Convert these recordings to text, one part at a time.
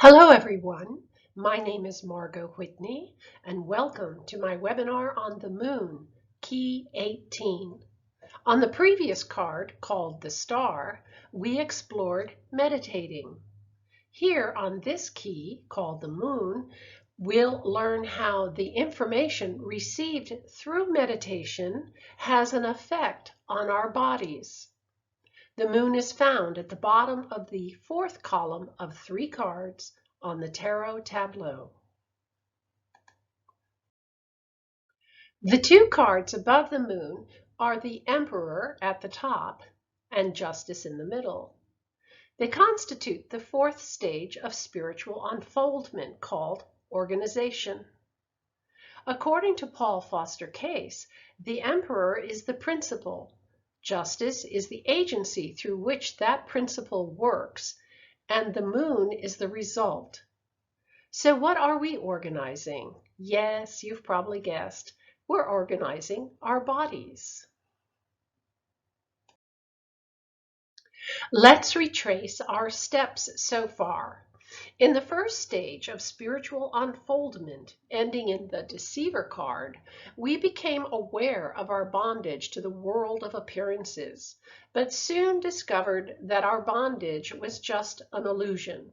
Hello everyone, my name is Margot Whitney and welcome to my webinar on the Moon, Key 18. On the previous card, called the Star, we explored meditating. Here on this key, called the Moon, we'll learn how the information received through meditation has an effect on our bodies. The moon is found at the bottom of the fourth column of 3 cards on the tarot tableau. The 2 cards above the moon are the Emperor at the top and Justice in the middle. They constitute the 4th stage of spiritual unfoldment called organization. According to Paul Foster Case, the Emperor is the principle. Justice is the agency through which that principle works, and the moon is the result. So what are we organizing? Yes, you've probably guessed. We're organizing our bodies. Let's retrace our steps so far. In the first stage of spiritual unfoldment, ending in the Deceiver card, we became aware of our bondage to the world of appearances, but soon discovered that our bondage was just an illusion.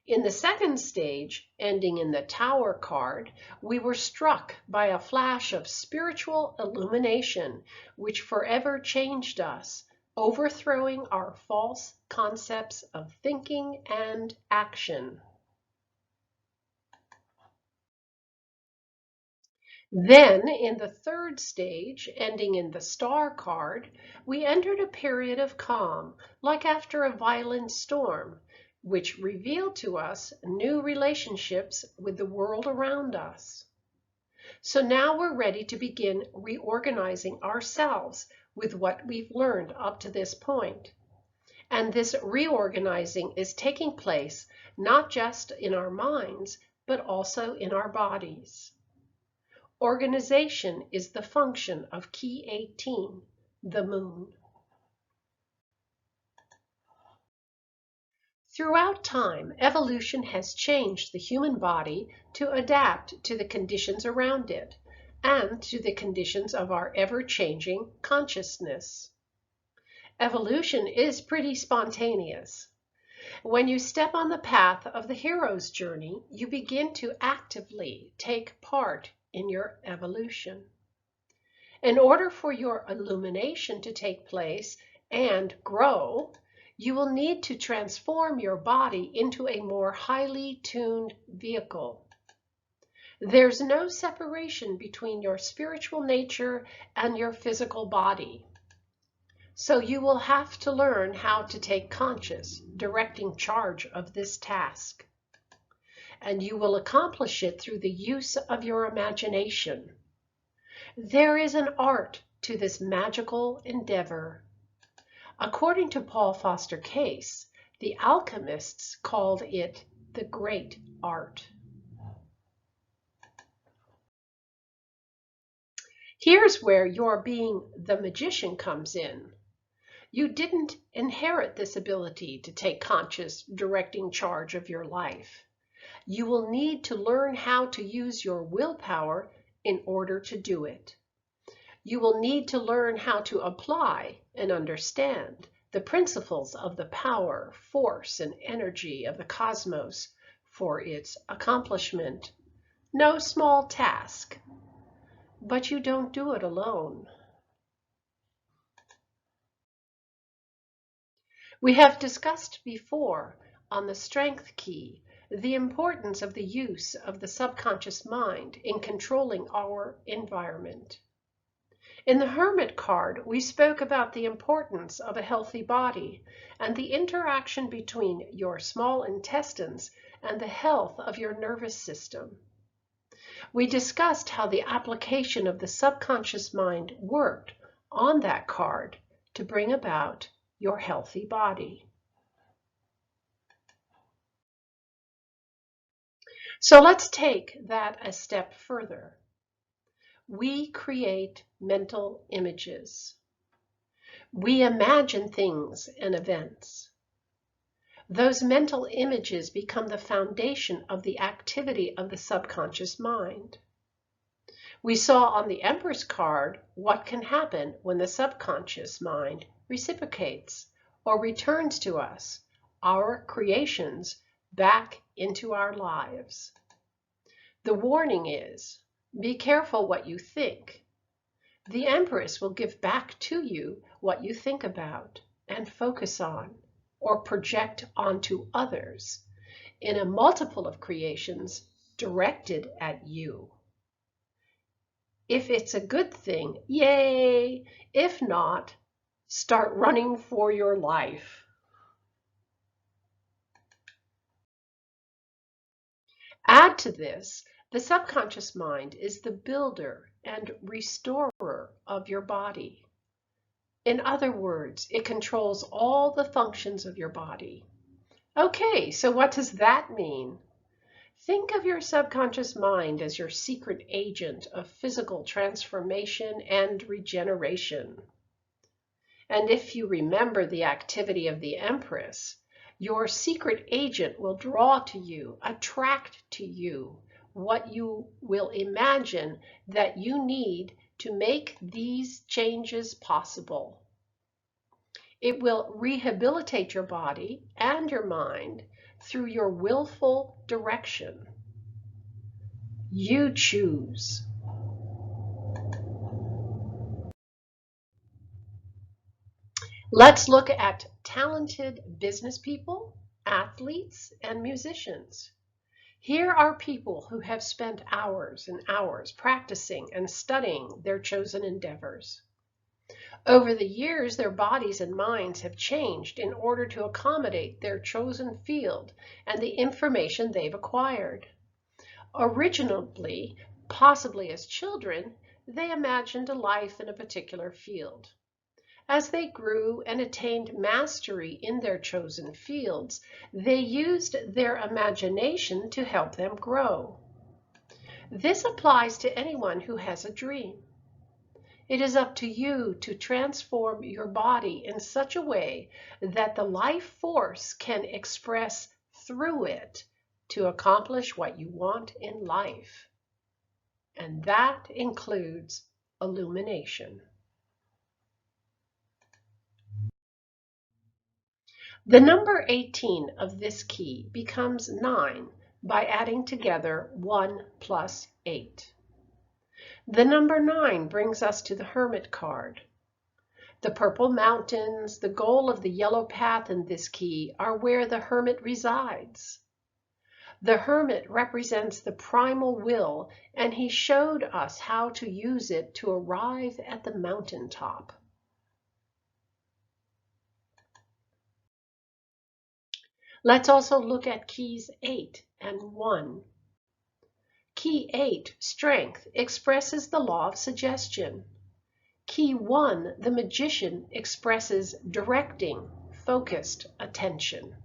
In the second stage, ending in the Tower card, we were struck by a flash of spiritual illumination, which forever changed us, overthrowing our false concepts of thinking and action. Then, in the third stage, ending in the Star card, we entered a period of calm, like after a violent storm, which revealed to us new relationships with the world around us. So now we're ready to begin reorganizing ourselves with what we've learned up to this point. And this reorganizing is taking place not just in our minds, but also in our bodies. Organization is the function of Key 18, the moon. Throughout time, evolution has changed the human body to adapt to the conditions around it and to the conditions of our ever-changing consciousness. Evolution is pretty spontaneous. When you step on the path of the hero's journey, you begin to actively take part in your evolution. In order for your illumination to take place and grow, you will need to transform your body into a more highly tuned vehicle. There's no separation between your spiritual nature and your physical body. So you will have to learn how to take conscious, directing charge of this task. And you will accomplish it through the use of your imagination. There is an art to this magical endeavor. According to Paul Foster Case, the alchemists called it the great art. Here's where your being the magician comes in. You didn't inherit this ability to take conscious, directing charge of your life. You will need to learn how to use your willpower in order to do it. You will need to learn how to apply and understand the principles of the power, force, and energy of the cosmos for its accomplishment. No small task, but you don't do it alone. We have discussed before on the Strength Key the importance of the use of the subconscious mind in controlling our environment. In the Hermit card, we spoke about the importance of a healthy body and the interaction between your small intestines and the health of your nervous system. We discussed how the application of the subconscious mind worked on that card to bring about your healthy body. So let's take that a step further. We create mental images. We imagine things and events. Those mental images become the foundation of the activity of the subconscious mind. We saw on the Empress card what can happen when the subconscious mind reciprocates or returns to us our creations back into our lives. The warning is, be careful what you think. The Empress will give back to you what you think about and focus on or project onto others in a multiple of creations directed at you. If it's a good thing, yay! If not, start running for your life. Add to this, the subconscious mind is the builder and restorer of your body. In other words, it controls all the functions of your body. Okay, so what does that mean? Think of your subconscious mind as your secret agent of physical transformation and regeneration. And if you remember the activity of the Empress, your secret agent will draw to you, attract to you, what you will imagine that you need to make these changes possible. It will rehabilitate your body and your mind through your willful direction. You choose. Let's look at talented business people, athletes, and musicians. Here are people who have spent hours and hours practicing and studying their chosen endeavors. Over the years, their bodies and minds have changed in order to accommodate their chosen field and the information they've acquired. Originally, possibly as children, they imagined a life in a particular field. As they grew and attained mastery in their chosen fields, they used their imagination to help them grow. This applies to anyone who has a dream. It is up to you to transform your body in such a way that the life force can express through it to accomplish what you want in life. And that includes illumination. The number 18 of this key becomes 9 by adding together 1 plus 8. The number 9 brings us to the Hermit card. The purple mountains, the goal of the yellow path in this key, are where the Hermit resides. The Hermit represents the primal will, and he showed us how to use it to arrive at the mountaintop. Let's also look at keys 8 and 1. Key 8, strength, expresses the law of suggestion. Key 1, the magician, expresses directing, focused attention.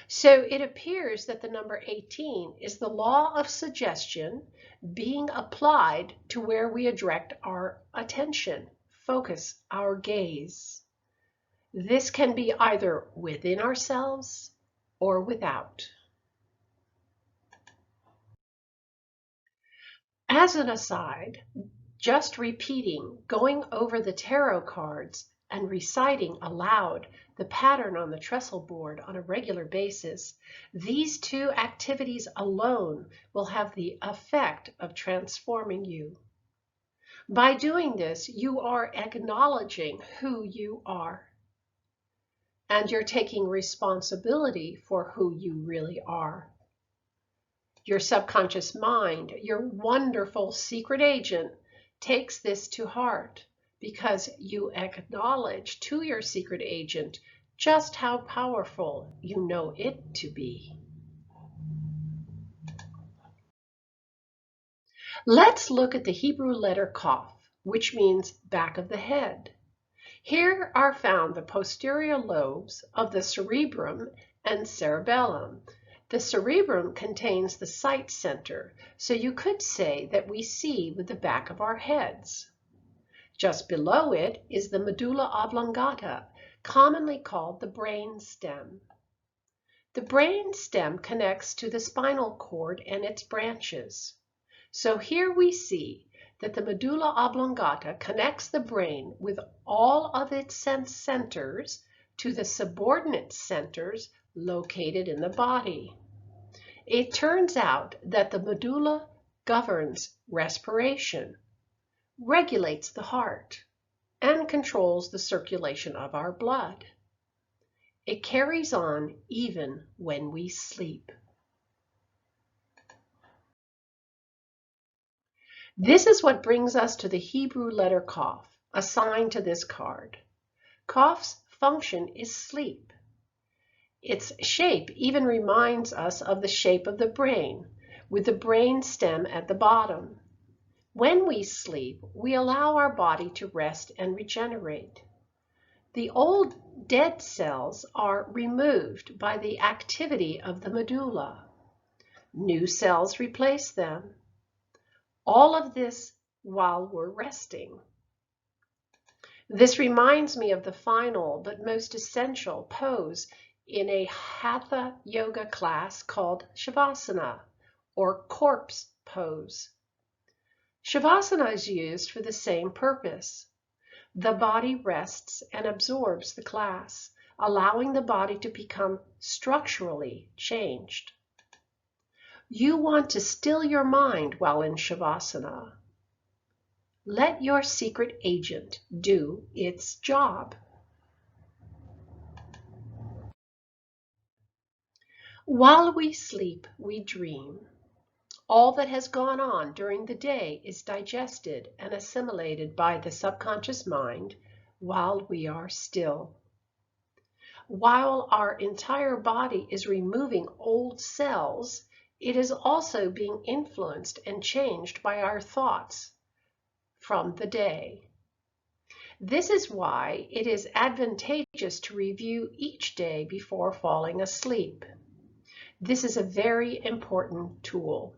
So it appears that the number 18 is the law of suggestion being applied to where we direct our attention, focus our gaze. This can be either within ourselves or without. As an aside, just repeating, going over the tarot cards, and reciting aloud the pattern on the trestle board on a regular basis, these two activities alone will have the effect of transforming you. By doing this, you are acknowledging who you are. And you're taking responsibility for who you really are. Your subconscious mind, your wonderful secret agent, takes this to heart because you acknowledge to your secret agent just how powerful you know it to be. Let's look at the Hebrew letter Qoph, which means back of the head. Here are found the posterior lobes of the cerebrum and cerebellum. The cerebrum contains the sight center, so you could say that we see with the back of our heads. Just below it is the medulla oblongata, commonly called the brain stem. The brain stem connects to the spinal cord and its branches. So here we see that the medulla oblongata connects the brain with all of its sense centers to the subordinate centers located in the body. It turns out that the medulla governs respiration, regulates the heart, and controls the circulation of our blood. It carries on even when we sleep. This is what brings us to the Hebrew letter Qoph, assigned to this card. Qoph's function is sleep. Its shape even reminds us of the shape of the brain, with the brain stem at the bottom. When we sleep, we allow our body to rest and regenerate. The old dead cells are removed by the activity of the medulla. New cells replace them. All of this while we're resting. This reminds me of the final but most essential pose in a Hatha yoga class called Shavasana, or corpse pose. Shavasana is used for the same purpose. The body rests and absorbs the class, allowing the body to become structurally changed. You want to still your mind while in Shavasana. Let your secret agent do its job. While we sleep, we dream. All that has gone on during the day is digested and assimilated by the subconscious mind while we are still. While our entire body is removing old cells, it is also being influenced and changed by our thoughts from the day. This is why it is advantageous to review each day before falling asleep. This is a very important tool.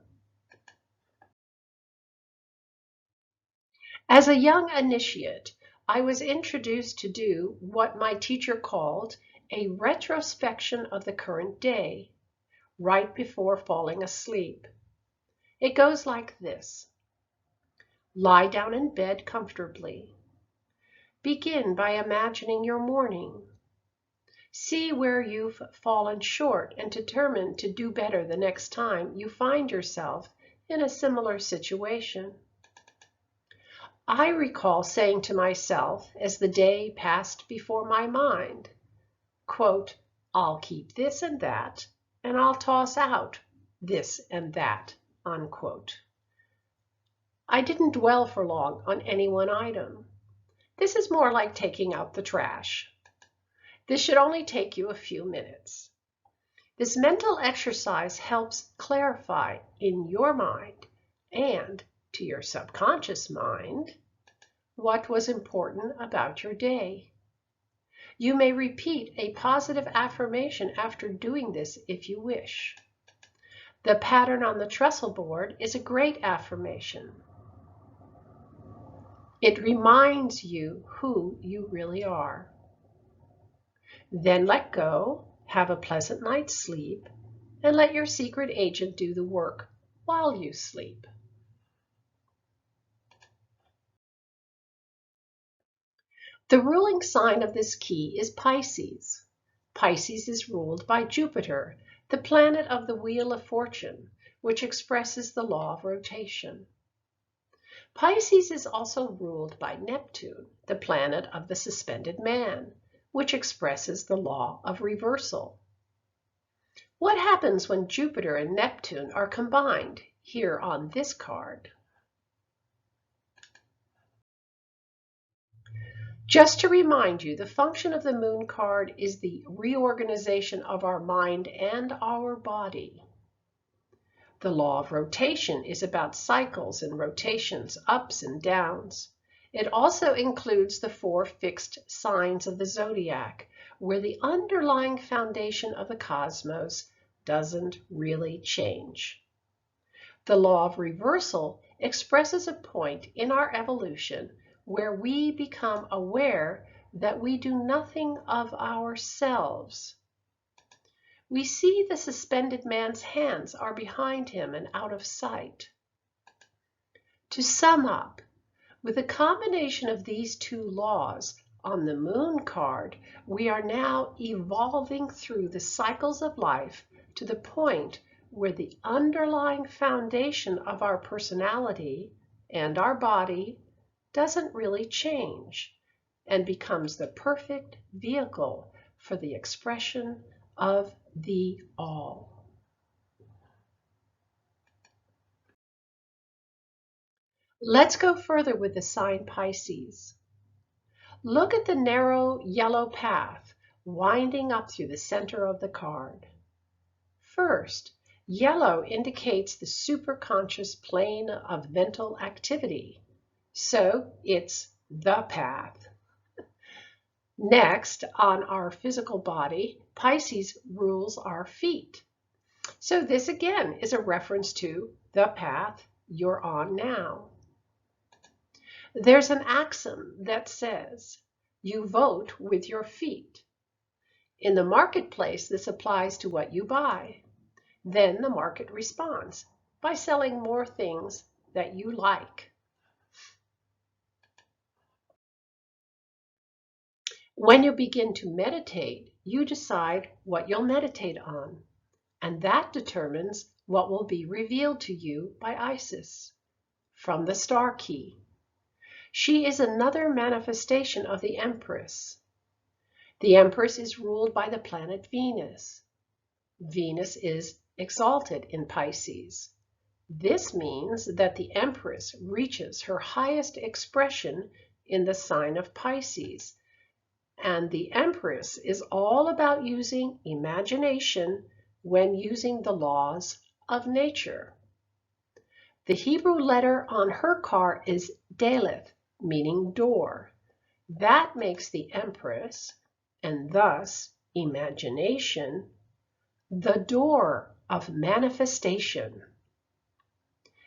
As a young initiate, I was introduced to do what my teacher called a retrospection of the current day, right before falling asleep. It goes like this. Lie down in bed comfortably. Begin by imagining your morning. See where you've fallen short and determine to do better the next time you find yourself in a similar situation. I recall saying to myself as the day passed before my mind, quote, I'll keep this and that, and I'll toss out this and that, unquote. I didn't dwell for long on any one item. This is more like taking out the trash. This should only take you a few minutes. This mental exercise helps clarify in your mind and to your subconscious mind what was important about your day. You may repeat a positive affirmation after doing this if you wish. The pattern on the trestle board is a great affirmation. It reminds you who you really are. Then let go, have a pleasant night's sleep, and let your secret agent do the work while you sleep. The ruling sign of this key is Pisces. Pisces is ruled by Jupiter, the planet of the Wheel of Fortune, which expresses the law of rotation. Pisces is also ruled by Neptune, the planet of the suspended man, which expresses the law of reversal. What happens when Jupiter and Neptune are combined here on this card? Just to remind you, the function of the moon card is the reorganization of our mind and our body. The law of rotation is about cycles and rotations, ups and downs. It also includes the 4 fixed signs of the zodiac, where the underlying foundation of the cosmos doesn't really change. The law of reversal expresses a point in our evolution where we become aware that we do nothing of ourselves. We see the suspended man's hands are behind him and out of sight. To sum up, with a combination of these two laws on the Moon card, we are now evolving through the cycles of life to the point where the underlying foundation of our personality and our body doesn't really change and becomes the perfect vehicle for the expression of the all. Let's go further with the sign Pisces. Look at the narrow yellow path winding up through the center of the card. First, yellow indicates the superconscious plane of mental activity, so it's the path. Next, on our physical body, Pisces rules our feet. So this again is a reference to the path you're on now. There's an axiom that says, you vote with your feet. In the marketplace, this applies to what you buy. Then the market responds by selling more things that you like. When you begin to meditate, you decide what you'll meditate on, and that determines what will be revealed to you by Isis from the star key. She is another manifestation of the Empress. The Empress is ruled by the planet Venus. Venus is exalted in Pisces. This means that the Empress reaches her highest expression in the sign of Pisces. And the Empress is all about using imagination when using the laws of nature. The Hebrew letter on her card is Daleth, meaning door. That makes the Empress, and thus imagination, the door of manifestation.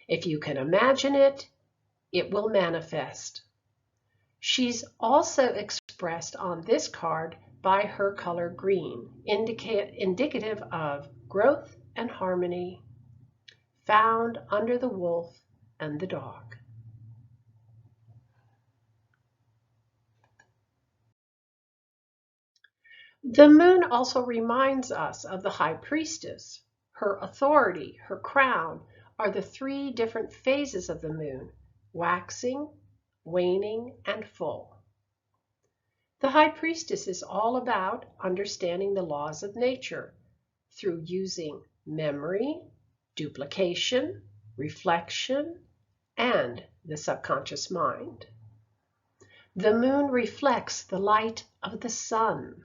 If you can imagine it, it will manifest. She's also expressed on this card by her color green, indicative of growth and harmony, found under the wolf and the dog. The moon also reminds us of the high priestess. Her authority, her crown, are the three different phases of the moon: waxing, waning, and full. The high priestess is all about understanding the laws of nature through using memory, duplication, reflection, and the subconscious mind. The moon reflects the light of the sun.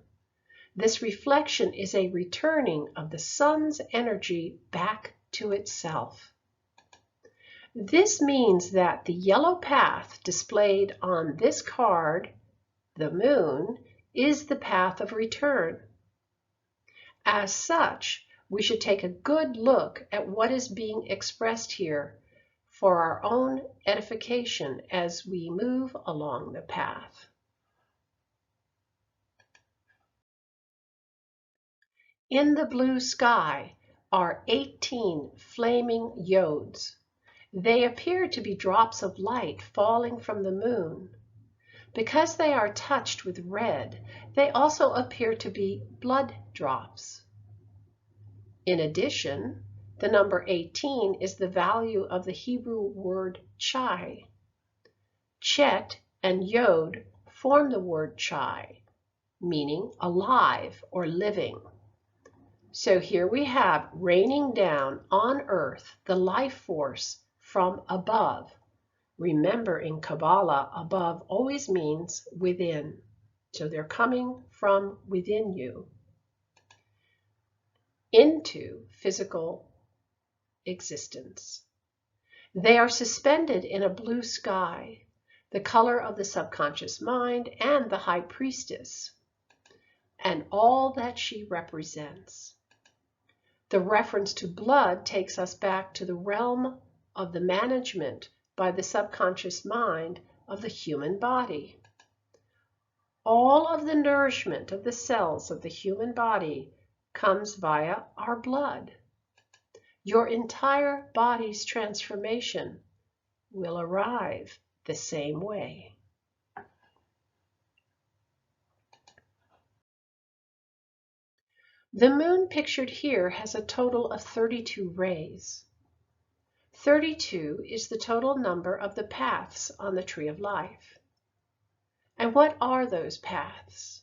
This reflection is a returning of the sun's energy back to itself. This means that the yellow path displayed on this card, the moon, is the path of return. As such, we should take a good look at what is being expressed here for our own edification as we move along the path. In the blue sky are 18 flaming yods. They appear to be drops of light falling from the moon. Because they are touched with red, they also appear to be blood drops. In addition, the number 18 is the value of the Hebrew word chai. Chet and yod form the word chai, meaning alive or living. So here we have raining down on earth the life force from above. Remember, in Kabbalah, above always means within. So they're coming from within you into physical existence. They are suspended in a blue sky, the color of the subconscious mind and the high priestess, and all that she represents. The reference to blood takes us back to the realm of the management by the subconscious mind of the human body. All of the nourishment of the cells of the human body comes via our blood. Your entire body's transformation will arrive the same way. The moon pictured here has a total of 32 rays. 32 is the total number of the paths on the Tree of Life. And what are those paths?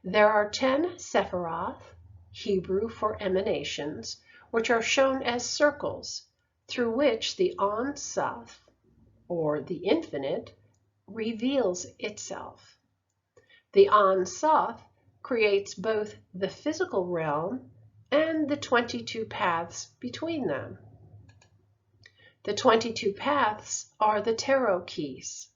There are 10 Sephiroth, Hebrew for emanations, which are shown as circles through which the Ein Sof, or the infinite, reveals itself. The Ein Sof creates both the physical realm and the 22 paths between them. The 22 paths are the tarot keys.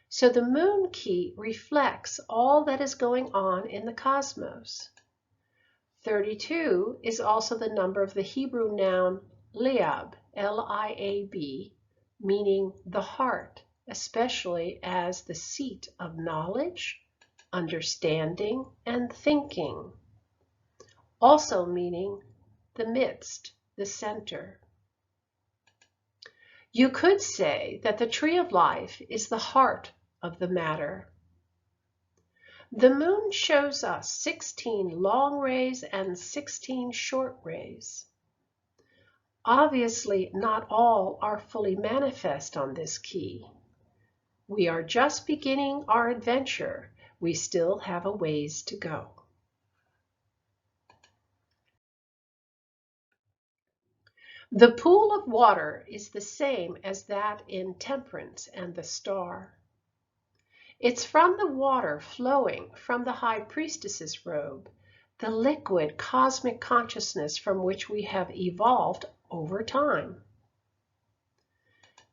So the moon key reflects all that is going on in the cosmos. 32 is also the number of the Hebrew noun liab, L-I-A-B, meaning the heart, especially as the seat of knowledge, understanding, and thinking. Also meaning the midst, the center. You could say that the Tree of Life is the heart of the matter. The moon shows us 16 long rays and 16 short rays. Obviously, not all are fully manifest on this key. We are just beginning our adventure. We still have a ways to go. The pool of water is the same as that in Temperance and the star. It's from the water flowing from the High Priestess's robe, the liquid cosmic consciousness from which we have evolved over time.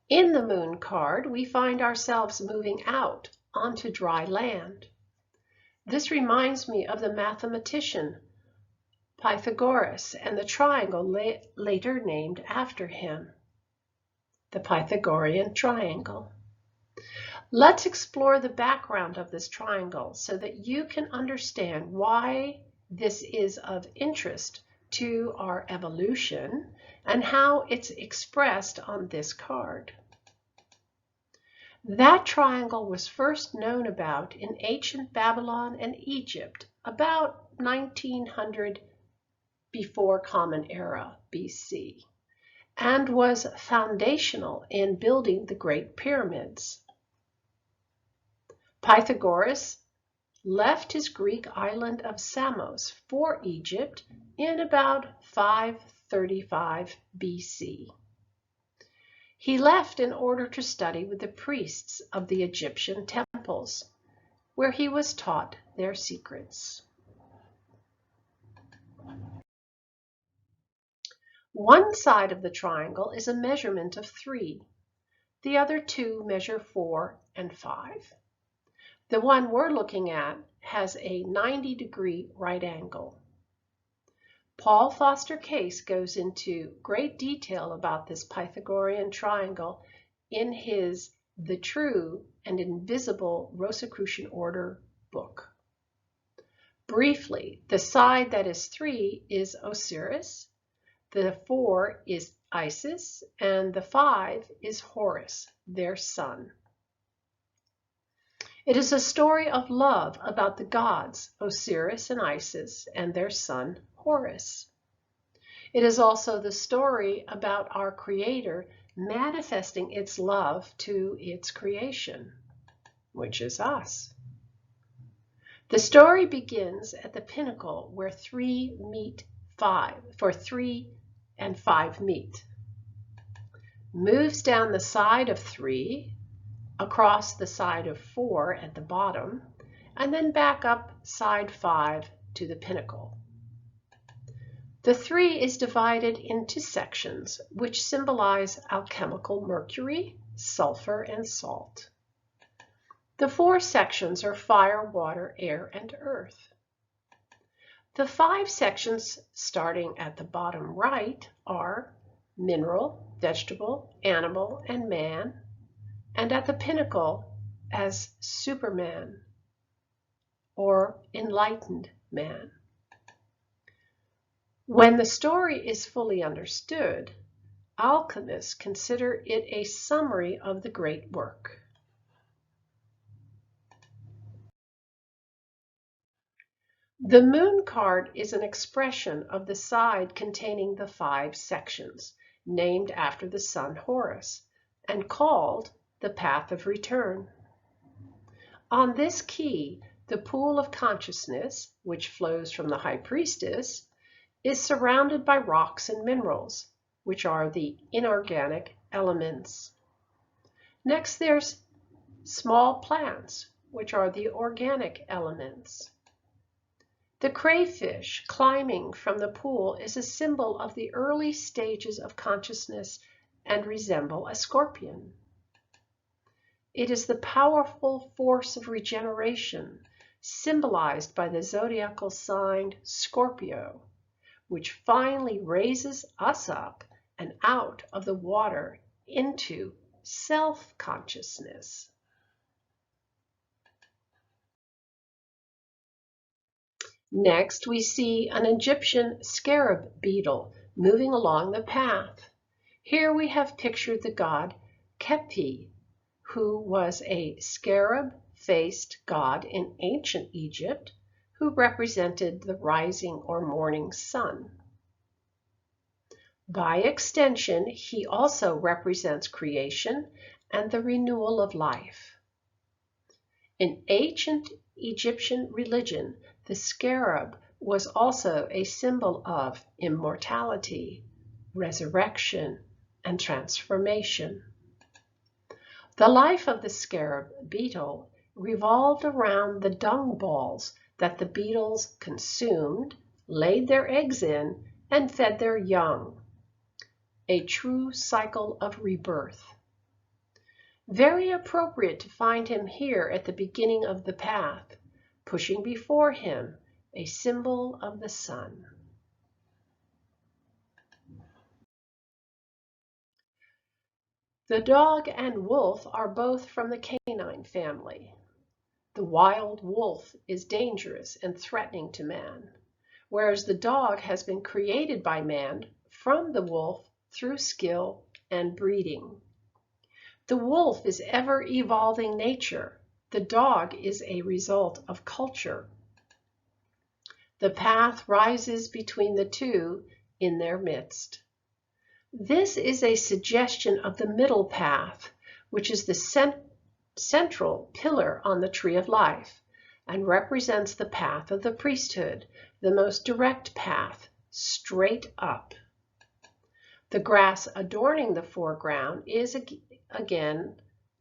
In the moon card, we find ourselves moving out onto dry land. This reminds me of the mathematician Pythagoras and the triangle later named after him, the Pythagorean triangle. Let's explore the background of this triangle so that you can understand why this is of interest to our evolution and how it's expressed on this card. That triangle was first known about in ancient Babylon and Egypt about 1900 before Common Era, BC, and was foundational in building the Great Pyramids. Pythagoras left his Greek island of Samos for Egypt in about 535 BC. He left in order to study with the priests of the Egyptian temples, where he was taught their secrets. One side of the triangle is a measurement of 3. The other two measure 4 and 5. The one we're looking at has a 90-degree right angle. Paul Foster Case goes into great detail about this Pythagorean triangle in his The True and Invisible Rosicrucian Order book. Briefly, the side that is 3 is Osiris, the 4 is Isis, and the 5 is Horus, their son. It is a story of love about the gods, Osiris and Isis, and their son, Horus. It is also the story about our Creator manifesting its love to its creation, which is us. The story begins at the pinnacle where 3 and 5 meet, moves down the side of 3, across the side of 4 at the bottom, and then back up side 5 to the pinnacle. The 3 is divided into sections which symbolize alchemical mercury, sulfur, and salt. The 4 sections are fire, water, air, and earth. The 5 sections, starting at the bottom right, are mineral, vegetable, animal, and man, and at the pinnacle as Superman or enlightened man. When the story is fully understood, alchemists consider it a summary of the great work. The moon card is an expression of the side containing the 5 sections, named after the sun Horus, and called the path of return. On this key, the pool of consciousness, which flows from the high priestess, is surrounded by rocks and minerals, which are the inorganic elements. Next, there's small plants, which are the organic elements. The crayfish climbing from the pool is a symbol of the early stages of consciousness and resemble a scorpion. It is the powerful force of regeneration, symbolized by the zodiacal sign Scorpio, which finally raises us up and out of the water into self-consciousness. Next, we see an Egyptian scarab beetle moving along the path. Here we have pictured the god Kepi, who was a scarab-faced god in ancient Egypt, who represented the rising or morning sun. By extension, he also represents creation and the renewal of life. In ancient Egyptian religion, the scarab was also a symbol of immortality, resurrection, and transformation. The life of the scarab beetle revolved around the dung balls that the beetles consumed, laid their eggs in, and fed their young. A true cycle of rebirth. Very appropriate to find him here at the beginning of the path, pushing before him a symbol of the sun. The dog and wolf are both from the canine family. The wild wolf is dangerous and threatening to man, whereas the dog has been created by man from the wolf through skill and breeding. The wolf is ever-evolving nature. The dog is a result of culture. The path rises between the two in their midst. This is a suggestion of the middle path, which is the central pillar on the tree of life, and represents the path of the priesthood, the most direct path, straight up. The grass adorning the foreground is again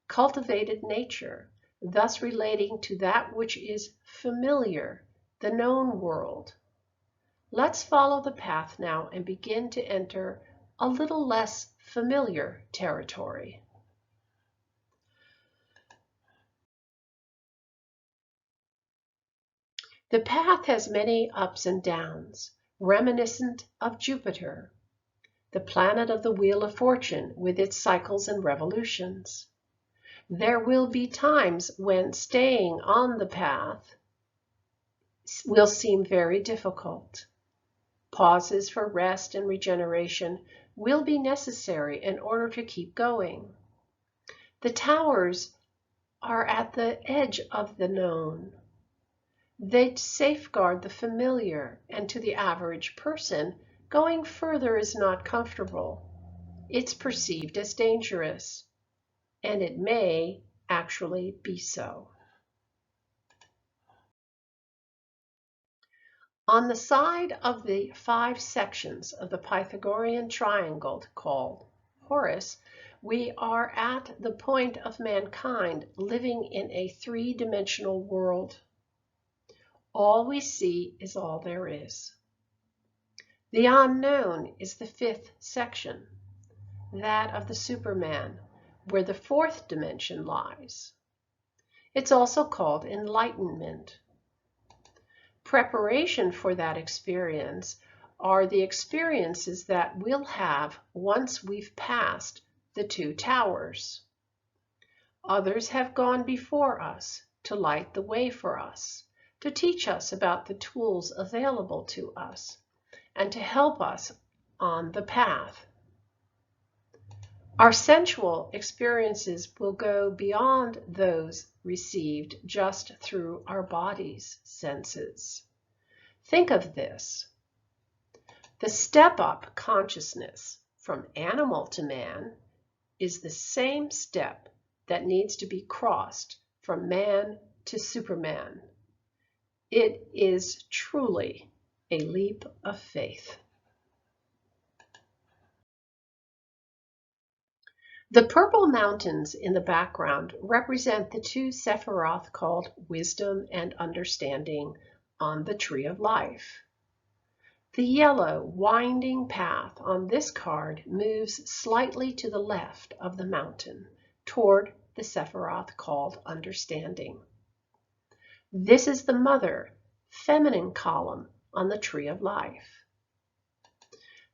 cultivated nature, thus relating to that which is familiar, the known world. Let's follow the path now and begin to enter a little less familiar territory. The path has many ups and downs, reminiscent of Jupiter, the planet of the Wheel of Fortune with its cycles and revolutions. There will be times when staying on the path will seem very difficult. Pauses for rest and regeneration will be necessary in order to keep going. The towers are at the edge of the known. They safeguard the familiar, and to the average person, going further is not comfortable. It's perceived as dangerous, and it may actually be so. On the side of the 5 sections of the Pythagorean triangle called HORUS, we are at the point of mankind living in a 3-dimensional world. All we see is all there is. The unknown is the 5th section, that of the Superman, where the 4th dimension lies. It's also called enlightenment. Preparation for that experience are the experiences that we'll have once we've passed the 2 towers. Others have gone before us to light the way for us, to teach us about the tools available to us, and to help us on the path. Our sensual experiences will go beyond those received just through our body's senses. Think of this. The step-up consciousness from animal to man is the same step that needs to be crossed from man to Superman. It is truly a leap of faith. The purple mountains in the background represent the two Sephiroth called wisdom and understanding on the Tree of Life. The yellow winding path on this card moves slightly to the left of the mountain toward the Sephiroth called understanding. This is the mother, feminine column on the Tree of Life.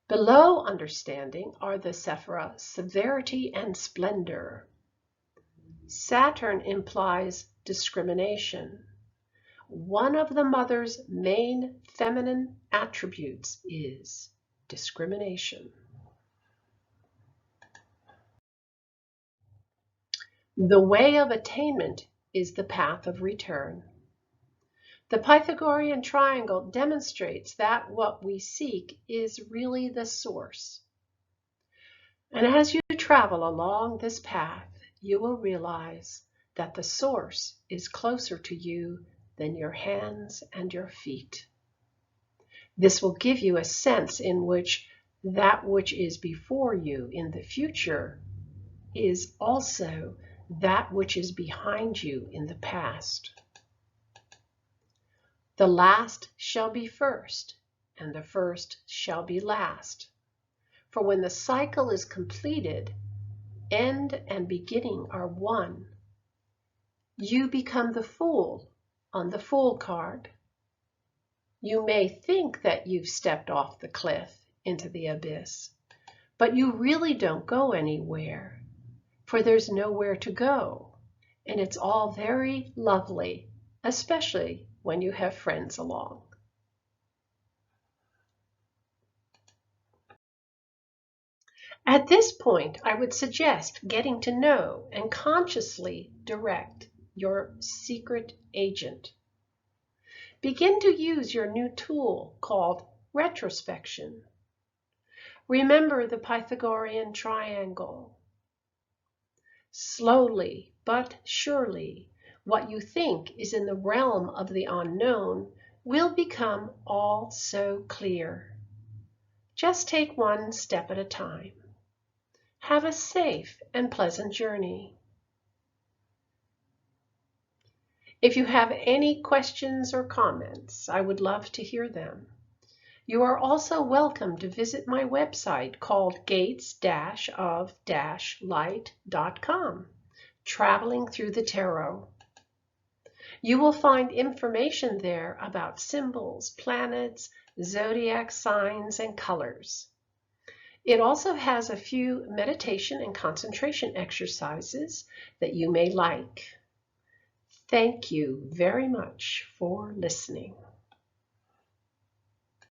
Below understanding are the Sephira, severity and splendor. Saturn implies discrimination. One of the mother's main feminine attributes is discrimination. The way of attainment is the path of return. The Pythagorean triangle demonstrates that what we seek is really the source. And as you travel along this path, you will realize that the source is closer to you than your hands and your feet. This will give you a sense in which that which is before you in the future is also that which is behind you in the past. The last shall be first, and the first shall be last. For when the cycle is completed, end and beginning are one. You become the fool on the Fool card. You may think that you've stepped off the cliff into the abyss, but you really don't go anywhere, for there's nowhere to go, and it's all very lovely, especially when you have friends along. At this point, I would suggest getting to know and consciously direct your secret agent. Begin to use your new tool called retrospection. Remember the Pythagorean triangle. Slowly but surely, what you think is in the realm of the unknown will become all so clear. Just take one step at a time. Have a safe and pleasant journey. If you have any questions or comments, I would love to hear them. You are also welcome to visit my website called gates-of-light.com, Traveling Through the Tarot. You will find information there about symbols, planets, zodiac signs, and colors. It also has a few meditation and concentration exercises that you may like. Thank you very much for listening.